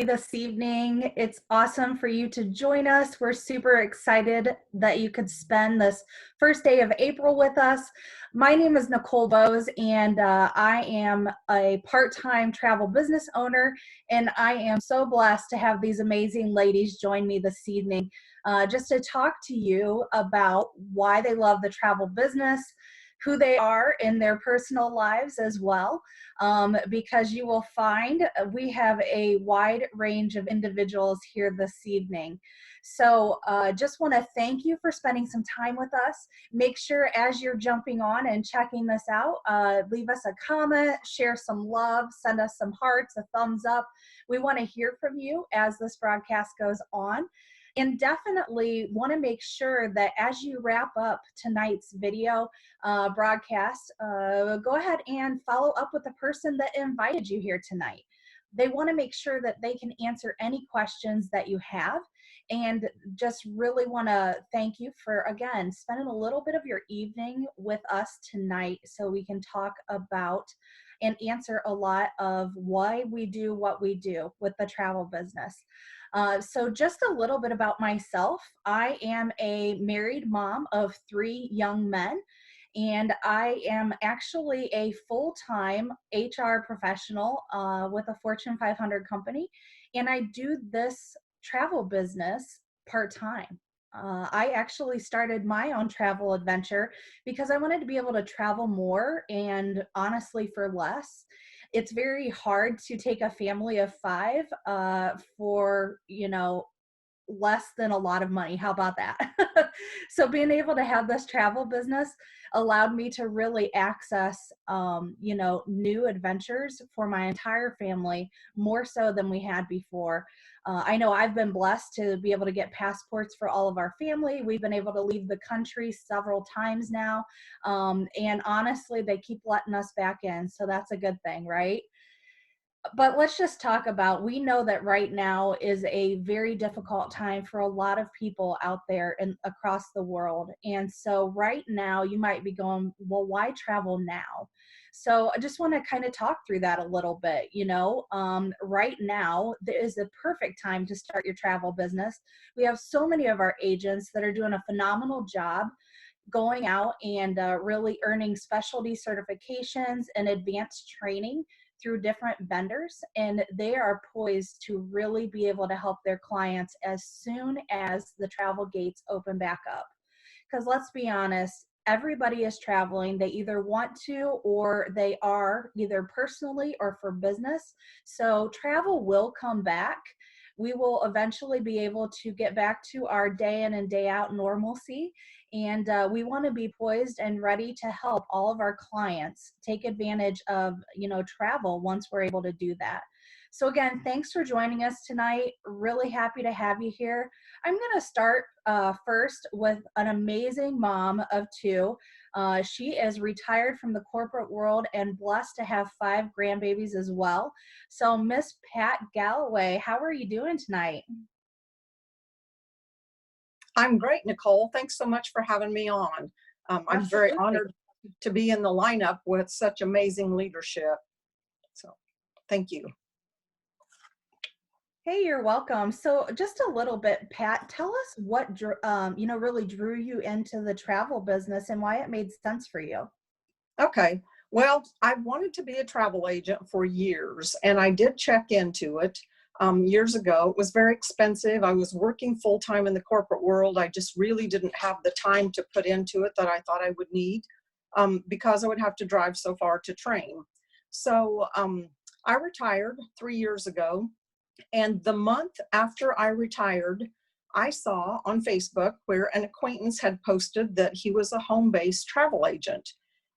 This evening. It's awesome for you to join us. We're super excited that you could spend this first day of April with us. My name is Nicole Bose, and I am a part-time travel business owner, and I am so blessed to have these amazing ladies join me this evening just to talk to you about why they love the travel business, who they are in their personal lives as well, because you will find we have a wide range of individuals here this evening. So just want to thank you for spending some time with us. Make sure as you're jumping on and checking this out, leave us a comment, share some love, send us some hearts, a thumbs up. We want to hear from you as this broadcast goes on. And definitely want to make sure that as you wrap up tonight's video broadcast, go ahead and follow up with the person that invited you here tonight. They want to make sure that they can answer any questions that you have, and just really want to thank you for, again, spending a little bit of your evening with us tonight so we can talk about and answer a lot of why we do what we do with the travel business. So just a little bit about myself. I am a married mom of 3 young men, and I am actually a full-time HR professional with a Fortune 500 company, and I do this travel business part-time. I actually started my own travel adventure because I wanted to be able to travel more and honestly for less. It's very hard to take a family of 5 for, less than a lot of money. How about that? So being able to have this travel business allowed me to really access, new adventures for my entire family, more so than we had before. I know I've been blessed to be able to get passports for all of our family. We've been able to leave the country several times now. And honestly, they keep letting us back in. So that's a good thing, right? But let's just talk about, we know that right now is a very difficult time for a lot of people out there and across the world. And so right now you might be going, well, why travel now? So I just want to kind of talk through that a little bit. Right now there is a perfect time to start your travel business. We have so many of our agents that are doing a phenomenal job going out and really earning specialty certifications and advanced training through different vendors, and they are poised to really be able to help their clients as soon as the travel gates open back up. Because let's be honest, everybody is traveling. They either want to or they are, either personally or for business. So travel will come back. We will eventually be able to get back to our day in and day out normalcy. And we want to be poised and ready to help all of our clients take advantage of, travel once we're able to do that. So again, thanks for joining us tonight. Really happy to have you here. I'm going to start first with an amazing mom of 2. She is retired from the corporate world and blessed to have 5 grandbabies as well. So Miss Pat Galloway, how are you doing tonight? I'm great, Nicole. Thanks so much for having me on. I'm very Absolutely. honored to be in the lineup with such amazing leadership. So thank you. Hey, you're welcome. So just a little bit, Pat, tell us what really drew you into the travel business and why it made sense for you. Okay. Well, I wanted to be a travel agent for years, and I did check into it years ago. It was very expensive. I was working full time in the corporate world. I just really didn't have the time to put into it that I thought I would need because I would have to drive so far to train. So I retired 3 years ago. And the month after I retired, I saw on Facebook where an acquaintance had posted that he was a home-based travel agent.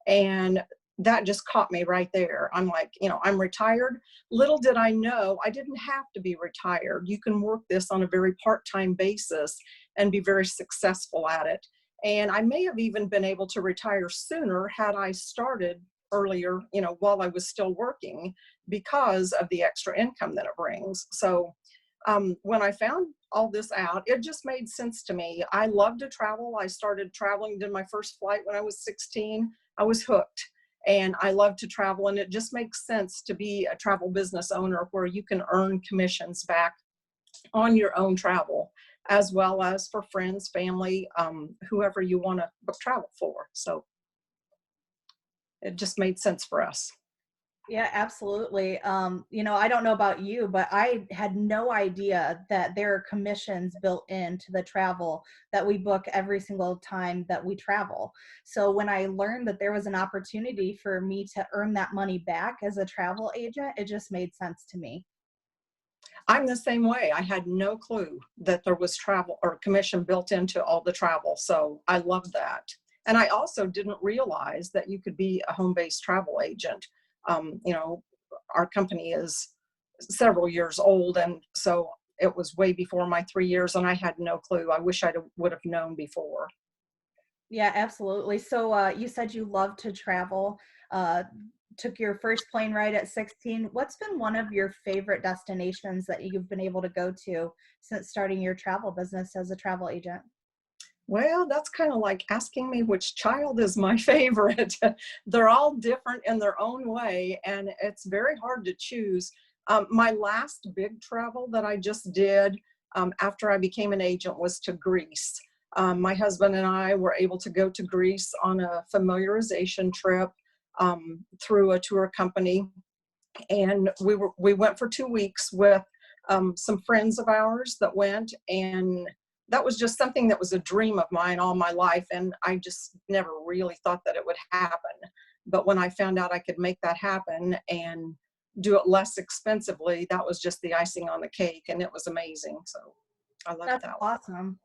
And that just caught me right there. I'm like, I'm retired. Little did I know, I didn't have to be retired. You can work this on a very part-time basis and be very successful at it. And I may have even been able to retire sooner had I started earlier, while I was still working, because of the extra income that it brings. So when I found all this out, it just made sense to me. I love to travel. I started traveling, did my first flight when I was 16. I was hooked. And I love to travel, and it just makes sense to be a travel business owner where you can earn commissions back on your own travel, as well as for friends, family, whoever you want to book travel for. So it just made sense for us. Yeah, absolutely. I don't know about you, but I had no idea that there are commissions built into the travel that we book every single time that we travel. So when I learned that there was an opportunity for me to earn that money back as a travel agent, it just made sense to me. I'm the same way. I had no clue that there was travel or commission built into all the travel. So I love that. And I also didn't realize that you could be a home-based travel agent. You know, our company is several years old, and so it was way before my 3 years, and I had no clue. I wish I would have known before. Yeah, absolutely. So you said you love to travel. Uh, took your first plane ride at 16. What's been one of your favorite destinations that you've been able to go to since starting your travel business as a travel agent? Well, that's kind of like asking me which child is my favorite. They're all different in their own way, and it's very hard to choose. My last big travel that I just did after I became an agent was to Greece. My husband and I were able to go to Greece on a familiarization trip through a tour company, and we went for 2 weeks with some friends of ours that went, and that was just something that was a dream of mine all my life, and I just never really thought that it would happen. But when I found out I could make that happen and do it less expensively, that was just the icing on the cake, and it was amazing. So I left That's that one. awesome.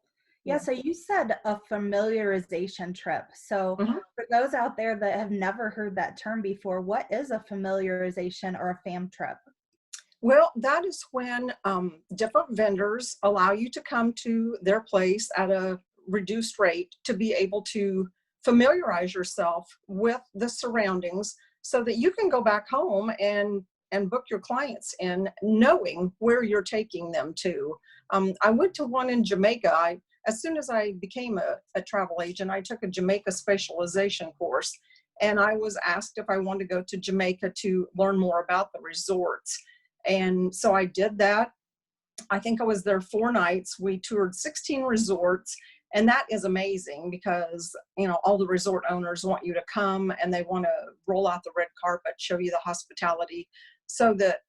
Yeah, Yeah. so you said a familiarization trip. So Mhm. for those out there that have never heard that term before, what is a familiarization or a fam trip? Well, that is when different vendors allow you to come to their place at a reduced rate to be able to familiarize yourself with the surroundings so that you can go back home and book your clients in knowing where you're taking them to. I went to one in Jamaica. As soon as I became a travel agent, I took a Jamaica specialization course, and I was asked if I wanted to go to Jamaica to learn more about the resorts. And so I did that. I think I was there 4 nights. We toured 16 resorts, and that is amazing because, you know, all the resort owners want you to come and they want to roll out the red carpet, show you the hospitality so that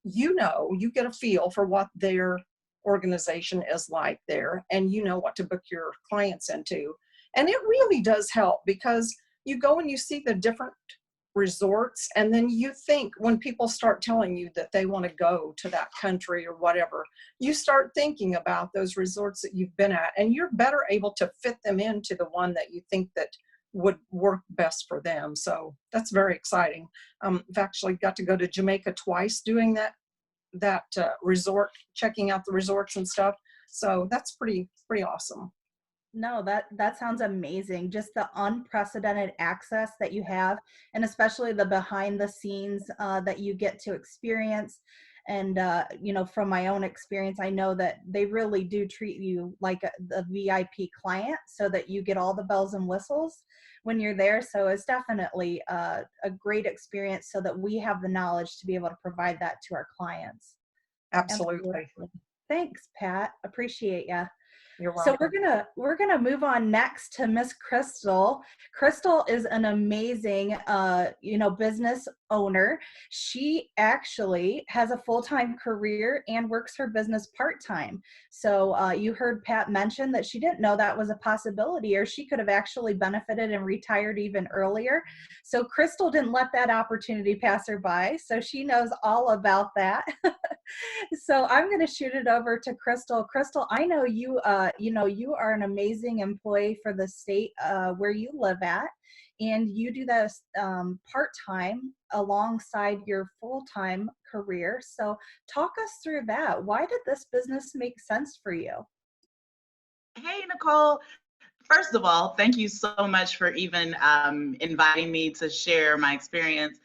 you get a feel for what their organization is like there, and you know what to book your clients into. And it really does help because you go and you see the different resorts, and then you think when people start telling you that they want to go to that country or whatever, you start thinking about those resorts that you've been at, and you're better able to fit them into the one that you think that would work best for them. So that's very exciting. I've actually got to go to Jamaica twice doing that resort, checking out the resorts and stuff. So that's pretty awesome. No, that sounds amazing. Just the unprecedented access that you have, and especially the behind the scenes that you get to experience. And from my own experience, I know that they really do treat you like a VIP client, so that you get all the bells and whistles when you're there. So it's definitely a great experience, so that we have the knowledge to be able to provide that to our clients. Absolutely. Absolutely. Thanks, Pat. Appreciate you. You're So welcome. we're gonna move on next to Miss Crystal. Crystal is an amazing business owner. She actually has a full-time career and works her business part-time. So you heard Pat mention that she didn't know that was a possibility, or she could have actually benefited and retired even earlier. So Crystal didn't let that opportunity pass her by. So she knows all about that. So I'm going to shoot it over to Crystal. Crystal, I know you are an amazing employee for the state where you live at, and you do this part-time alongside your full-time career. So talk us through that. Why did this business make sense for you? Hey, Nicole. First of all, thank you so much for even inviting me to share my experience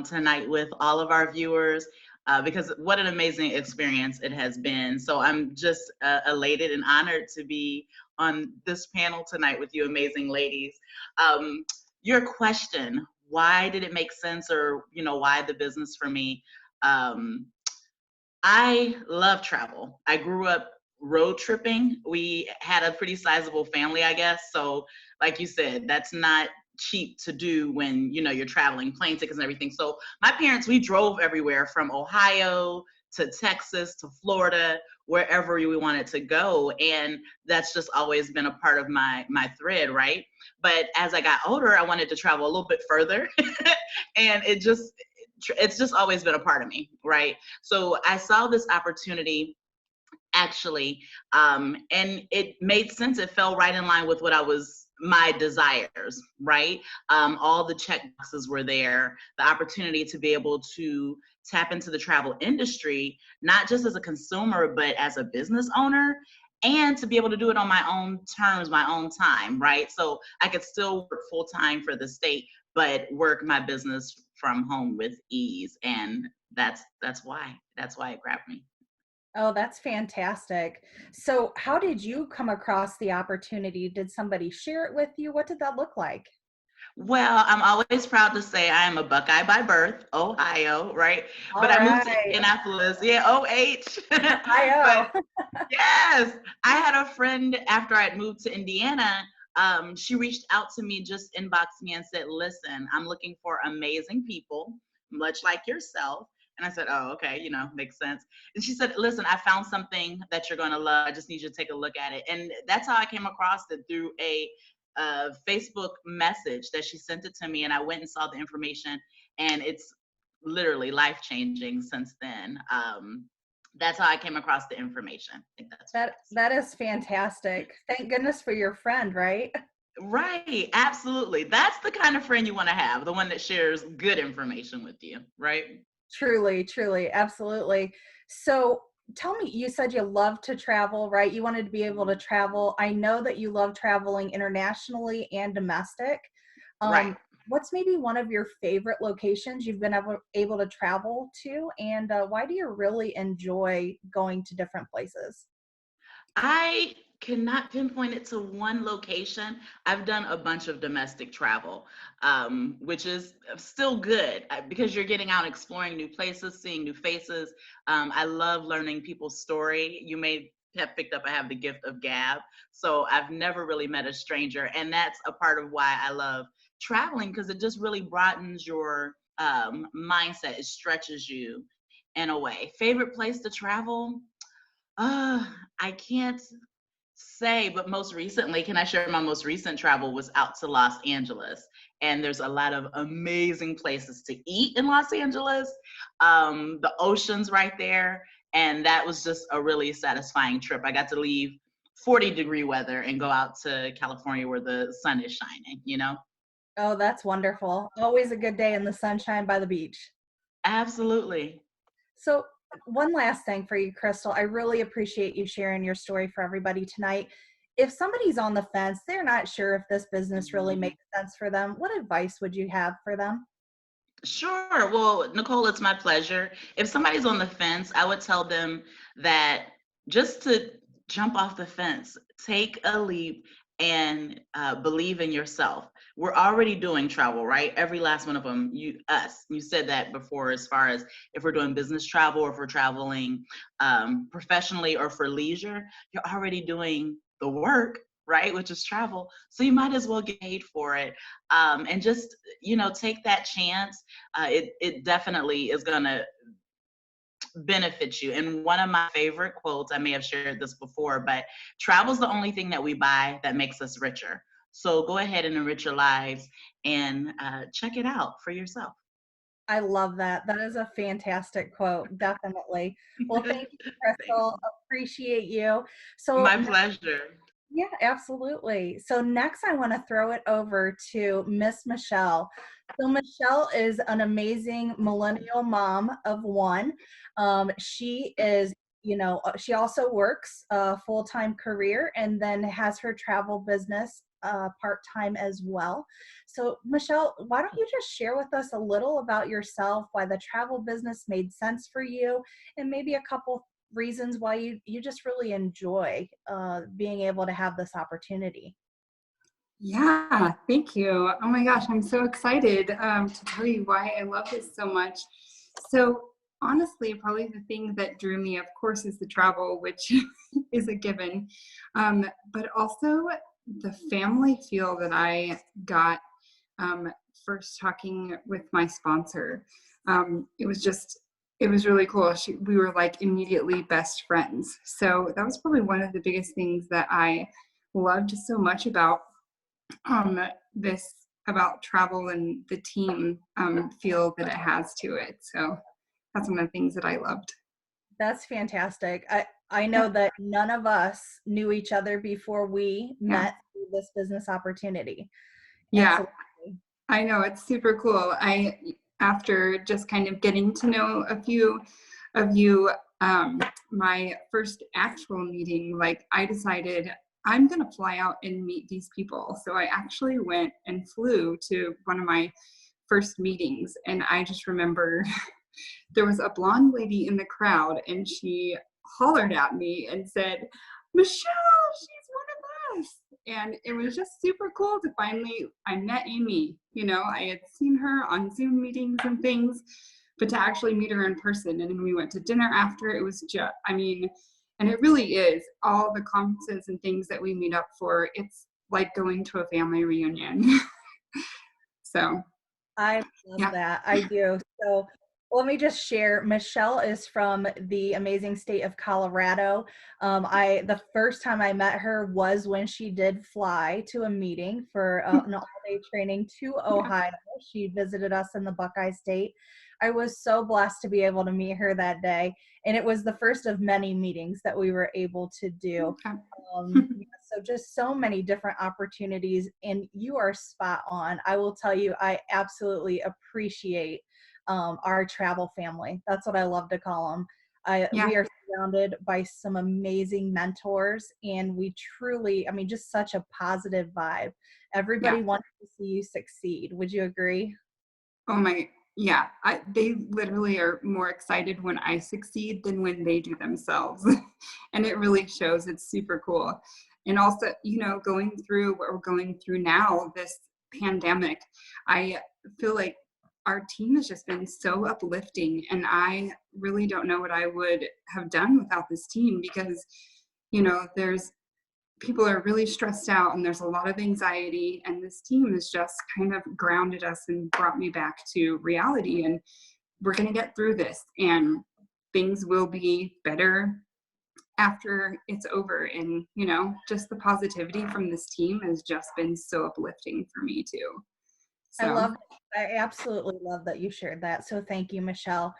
tonight with all of our viewers, because what an amazing experience it has been. So I'm just elated and honored to be on this panel tonight with you amazing ladies. Your question, why did it make sense, or why the business for me? Um, I love travel. I grew up road tripping. We had a pretty sizable family, I guess. So, like you said, that's not cheap to do when you're traveling, plane tickets and everything. So, my parents, we drove everywhere from Ohio to Texas to Florida, wherever we wanted to go, and that's just always been a part of my thread, right? But as I got older, I wanted to travel a little bit further, and it's just always been a part of me, right? So I saw this opportunity actually, and it made sense. It fell right in line with my desires, right? All the check boxes were there. The opportunity to be able to tap into the travel industry, not just as a consumer, but as a business owner, and to be able to do it on my own terms, my own time, right? So I could still work full time for the state, but work my business from home with ease. And that's why it grabbed me. Oh, that's fantastic. So, how did you come across the opportunity? Did somebody share it with you? What did that look like? Well, I'm always proud to say I am a Buckeye by birth, Ohio, right? All But I moved to right. Indianapolis, yeah, OH. But IO. yes, I had a friend after I'd moved to Indiana. She reached out to me, just inboxed me and said, "Listen, I'm looking for amazing people, much like yourself." And I said, "Oh, okay, makes sense." And she said, "Listen, I found something that you're going to love. I just need you to take a look at it." And that's how I came across it, through a Facebook message that she sent it to me, and I went and saw the information, and it's literally life changing since then. That's how I came across the information. I think that's what it is. That is fantastic. Thank goodness for your friend, right? Right, absolutely. That's the kind of friend you want to have, the one that shares good information with you, right? Truly, truly, absolutely. So, tell me, you said you love to travel, right? You wanted to be able to travel. I know that you love traveling internationally and domestic. Right. What's maybe one of your favorite locations you've been able to travel to, and why do you really enjoy going to different places? I cannot pinpoint it to one location. I've done a bunch of domestic travel, which is still good, because you're getting out, exploring new places, seeing new faces. I love learning people's story. You may have picked up I have the gift of gab. So I've never really met a stranger. And that's a part of why I love traveling, because it just really broadens your mindset. It stretches you in a way. Favorite place to travel? Uh, I can't say, but most recently, can I share my most recent travel was out to Los Angeles. And there's a lot of amazing places to eat in Los Angeles. The ocean's right there. And that was just a really satisfying trip. I got to leave 40-degree weather and go out to California where the sun is shining. Oh, that's wonderful. Always a good day in the sunshine by the beach. Absolutely. So, one last thing for you, Crystal. I really appreciate you sharing your story for everybody tonight. If somebody's on the fence, they're not sure if this business really Mhm. makes sense for them, what advice would you have for them? Sure. Well, Nicole, it's my pleasure. If somebody's on the fence, I would tell them that just to jump off the fence, take a leap, and believe in yourself. We're already doing travel, right? Every last one of them, us. You said that before, as far as if we're doing business travel, or if we're traveling professionally or for leisure, you're already doing the work, right? Which is travel. So you might as well get paid for it, and just take that chance. It definitely is going to benefit you. And one of my favorite quotes, I may have shared this before, but travel's the only thing that we buy that makes us richer. So go ahead and enrich your lives, and check it out for yourself. I love that. That is a fantastic quote, definitely. Well, thank you, Thanks. Crystal. Appreciate you. So, My pleasure. yeah, absolutely. So next I want to throw it over to Miss Michelle. So Michelle is an amazing millennial mom of one. She is, she also works a full-time career and then has her travel business part-time as well. So Michelle, why don't you just share with us a little about yourself, why the travel business made sense for you, and maybe a couple reasons why you just really enjoy being able to have this opportunity. Yeah, thank you. Oh my gosh, I'm so excited to tell you why I love this so much. So, honestly, probably the thing that drew me, of course, is the travel, which is a given, but also the family feel that I got um, first talking with my sponsor. It was just, it was really cool. We were like immediately best friends. So, that was probably one of the biggest things that I loved so much about um, this about travel and the team feel that it has to it. So that's one of the things that I loved. That's fantastic. I Yeah, know that none of us knew each other before we yeah, met through this business opportunity. yeah. Absolutely. I know it's super cool. After just kind of getting to know a few of you, my first actual meeting, like I decided I'm gonna fly out and meet these people. So I actually went and flew to one of my first meetings, and I just remember there was a blonde lady in the crowd and she hollered at me and said, Michelle, she's one of us. And it was just super cool to finally, I met Amy. You know, I had seen her on Zoom meetings and things, but to actually meet her in person. And then we went to dinner after. It was just, I mean, and it really is all the conferences and things that we meet up for. It's like going to a family reunion. So, I love yeah. that. I do. So let me just share. Michelle is from the amazing state of Colorado. The first time I met her was when she did fly to a meeting for an all-day training to Yeah. Ohio. She visited us in the Buckeye State. I was so blessed to be able to meet her that day, and it was the first of many meetings that we were able to do. Okay. Yeah, so just so many different opportunities, and you are spot on. I will tell you, I absolutely appreciate our travel family. That's what I love to call them. Yeah. We are surrounded by some amazing mentors, and we truly, I mean, just such a positive vibe. Yeah. Everybody wants to see you succeed. Would you agree? Oh my, yeah. They literally are more excited when I succeed than when they do themselves. And it really shows. It's super cool. And also, you know, going through what we're going through now, this pandemic, I feel like our team has just been so uplifting. And I really don't know what I would have done without this team because, you know, people are really stressed out and there's a lot of anxiety, and this team has just kind of grounded us and brought me back to reality, and we're going to get through this and things will be better after it's over. And you know, just the positivity from this team has just been so uplifting for me too. I So love, I absolutely love that you shared that. So thank you, Michelle.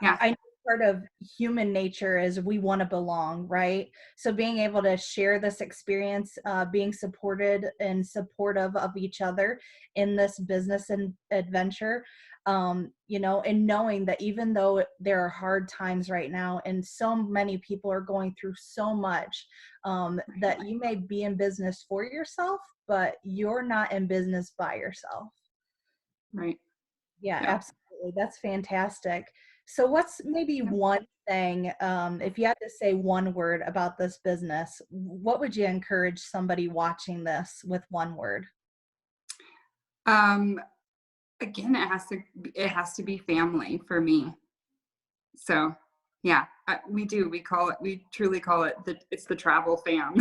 yeah. I know part of human nature is we want to belong, right? So being able to share this experience, being supported and supportive of each other in this business and adventure, you know, and knowing that even though there are hard times right now and so many people are going through so much, that you may be in business for yourself, but you're not in business by yourself. Right. Yeah, Yeah. absolutely. That's fantastic. So what's maybe Yeah. one thing, if you had to say one word about this business, what would you encourage somebody watching this with one word? um Again, it has to be family for me. So yeah, we truly call it it's the travel fam.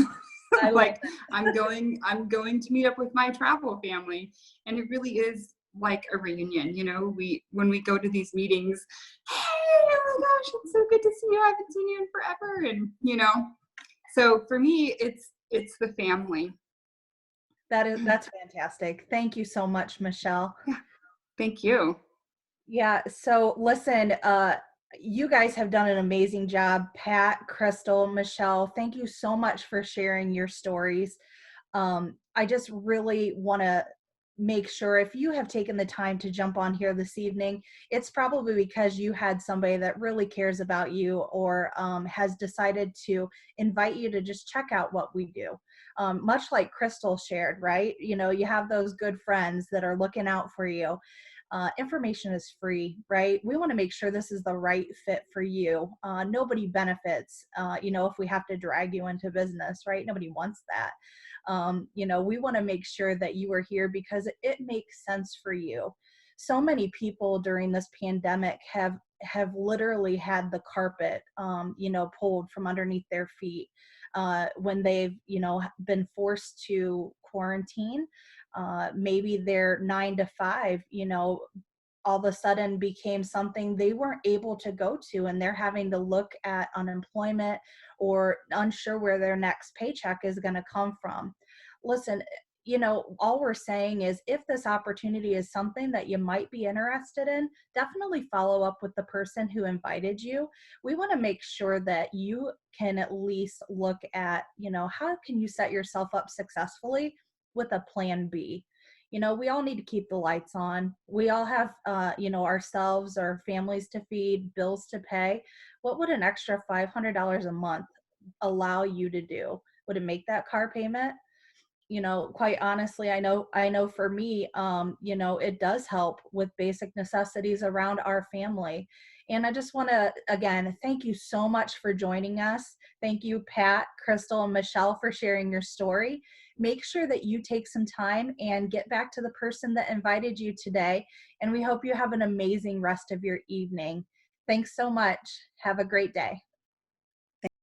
I love Like I'm going to meet up with my travel family, and it really is like a reunion. You know, when we go to these meetings, hey, oh my gosh, it's so good to see you. I haven't seen you in forever. And you know, so for me, it's the family. that's fantastic. Thank you so much, Michelle. Yeah, thank you. Yeah, so listen, you guys have done an amazing job. Pat, Crystal, Michelle, thank you so much for sharing your stories. I just really want to make sure if you have taken the time to jump on here this evening, it's probably because you had somebody that really cares about you or has decided to invite you to just check out what we do. Much like Crystal shared, right? You know, you have those good friends that are looking out for you. information is free, right? We want to make sure this is the right fit for you. Nobody benefits, if we have to drag you into business, right? Nobody wants that. We want to make sure that you are here because it makes sense for you. So many people during this pandemic have literally had the carpet, pulled from underneath their feet when they've, been forced to quarantine. Maybe their 9 to 5, all of a sudden became something they weren't able to go to, and they're having to look at unemployment or unsure where their next paycheck is going to come from. Listen, all we're saying is if this opportunity is something that you might be interested in, definitely follow up with the person who invited you. We want to make sure that you can at least look at, how can you set yourself up successfully with a plan B. We all need to keep the lights on. We all have, ourselves or families to feed, bills to pay. What would an extra $500 a month allow you to do? Would it make that car payment? Quite honestly, I know for me, it does help with basic necessities around our family. And I just want to, again, thank you so much for joining us. Thank you, Pat, Crystal, and Michelle for sharing your story. Make sure that you take some time and get back to the person that invited you today. And we hope you have an amazing rest of your evening. Thanks so much. Have a great day.